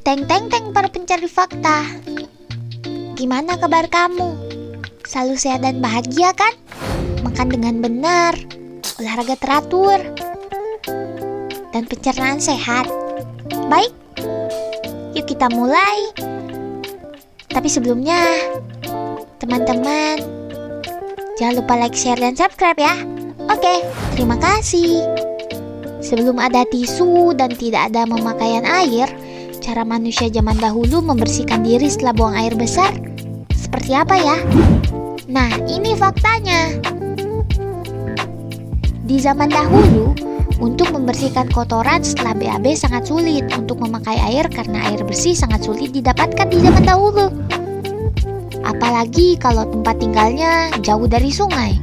Teng teng teng para pencari fakta. Gimana kabar kamu? Selalu sehat dan bahagia kan? Makan dengan benar, olahraga teratur, dan pencernaan sehat. Baik, yuk kita mulai. Tapi sebelumnya, teman-teman, jangan lupa like, share, dan subscribe ya. Oke, terima kasih. Sebelum ada tisu dan tidak ada pemakaian air, cara manusia zaman dahulu membersihkan diri setelah buang air besar seperti apa ya? Nah, ini faktanya. Di zaman dahulu, untuk membersihkan kotoran setelah BAB sangat sulit untuk memakai air karena air bersih sangat sulit didapatkan di zaman dahulu. Apalagi kalau tempat tinggalnya jauh dari sungai.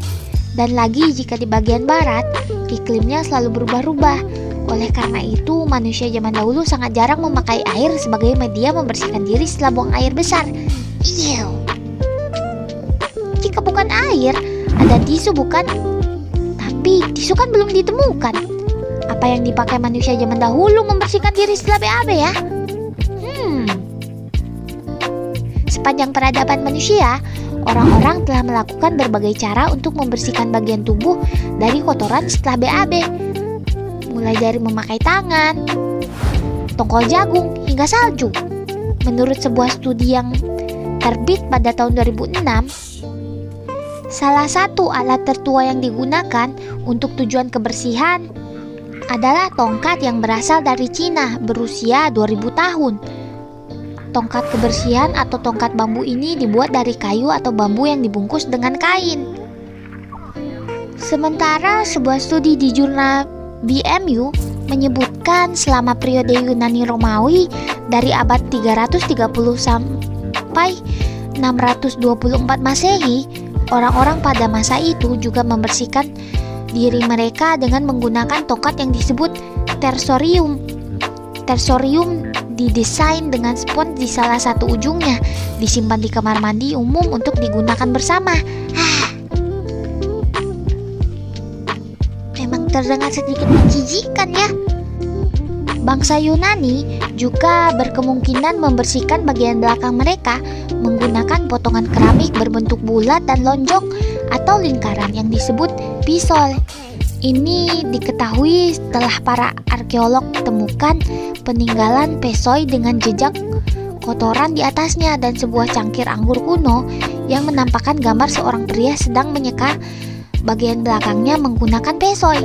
Dan lagi jika di bagian barat, iklimnya selalu berubah-ubah. Oleh karena itu, manusia zaman dahulu sangat jarang memakai air sebagai media membersihkan diri setelah buang air besar. Ew. Jika bukan air, ada tisu bukan? Tapi tisu kan belum ditemukan. Apa yang dipakai manusia zaman dahulu membersihkan diri setelah BAB ya? Sepanjang peradaban manusia, orang-orang telah melakukan berbagai cara untuk membersihkan bagian tubuh dari kotoran setelah BAB. Mulai dari memakai tangan, tongkol jagung, hingga salju. Menurut sebuah studi yang terbit pada tahun 2006, salah satu alat tertua yang digunakan untuk tujuan kebersihan adalah tongkat yang berasal dari Cina berusia 2000 tahun. Tongkat kebersihan atau tongkat bambu ini dibuat dari kayu atau bambu yang dibungkus dengan kain. Sementara sebuah studi di jurnal BMU menyebutkan selama periode Yunani Romawi dari abad 330 sampai 624 Masehi, orang-orang pada masa itu juga membersihkan diri mereka dengan menggunakan tongkat yang disebut tersorium. Tersorium didesain dengan spons di salah satu ujungnya, disimpan di kamar mandi umum untuk digunakan bersama. Memang terdengar sedikit menjijikan ya. Bangsa Yunani juga berkemungkinan membersihkan bagian belakang mereka menggunakan potongan keramik berbentuk bulat dan lonjong atau lingkaran yang disebut pisol. Ini diketahui setelah para arkeolog temukan peninggalan pesoi dengan jejak kotoran di atasnya dan sebuah cangkir anggur kuno yang menampakkan gambar seorang pria sedang menyeka bagian belakangnya menggunakan pesoi.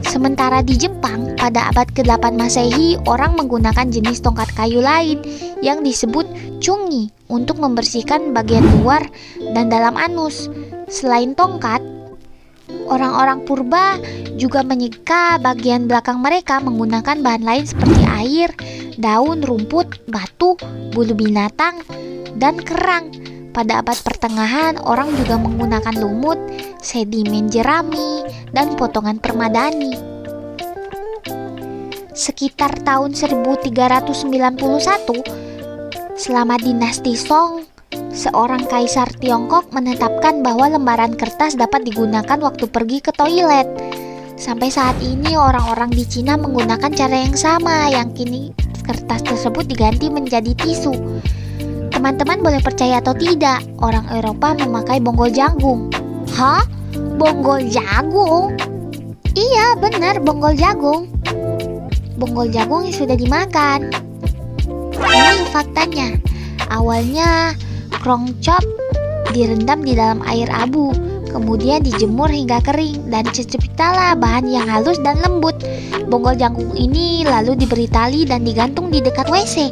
Sementara di Jepang, pada abad ke-8 Masehi, orang menggunakan jenis tongkat kayu lain yang disebut chungi untuk membersihkan bagian luar dan dalam anus. Selain tongkat, orang-orang purba juga menyeka bagian belakang mereka menggunakan bahan lain seperti air, daun, rumput, batu, bulu binatang, dan kerang. Pada abad pertengahan, orang juga menggunakan lumut, sedimen jerami, dan potongan permadani. Sekitar tahun 1391, selama dinasti Song, seorang kaisar Tiongkok menetapkan bahwa lembaran kertas dapat digunakan waktu pergi ke toilet. Sampai saat ini orang-orang di Cina menggunakan cara yang sama, yang kini kertas tersebut diganti menjadi tisu. Teman-teman boleh percaya atau tidak, orang Eropa memakai bonggol jagung. Hah? Bonggol jagung? Iya, benar, bonggol jagung. Bonggol jagung yang sudah dimakan. Ini faktanya. Awalnya krongcop direndam di dalam air abu, kemudian dijemur hingga kering dan terciptalah bahan yang halus dan lembut. Bonggol jagung ini lalu diberi tali dan digantung di dekat WC.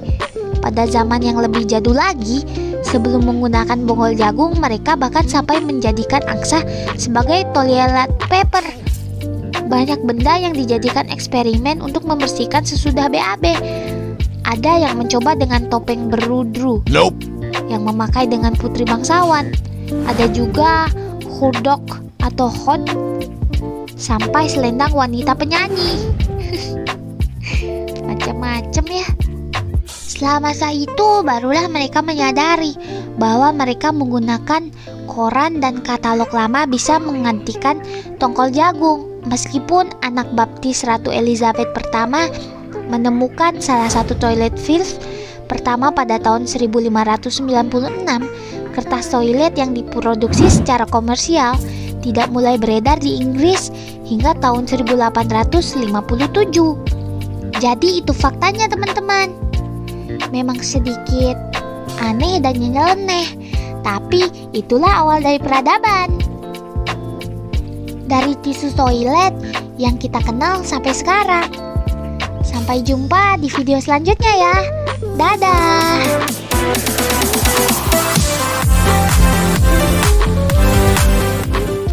Pada zaman yang lebih jadul lagi, sebelum menggunakan bonggol jagung, mereka bahkan sampai menjadikan angsa sebagai toilet paper. Banyak benda yang dijadikan eksperimen untuk membersihkan sesudah BAB. Ada yang mencoba dengan topeng berudru, yang memakai dengan putri bangsawan. Ada juga hudok atau hot, sampai selendang wanita penyanyi. Macam-macam ya. Setelah masa itu, barulah mereka menyadari bahwa mereka menggunakan koran dan katalog lama bisa menggantikan tongkol jagung. Meskipun anak baptis Ratu Elizabeth pertama menemukan salah satu toilet filth pertama pada tahun 1596, kertas toilet yang diproduksi secara komersial tidak mulai beredar di Inggris hingga tahun 1857. Jadi itu faktanya teman-teman. Memang sedikit aneh dan nyeleneh, tapi itulah awal dari peradaban. Dari tisu toilet yang kita kenal sampai sekarang. Sampai jumpa di video selanjutnya ya. Dadah.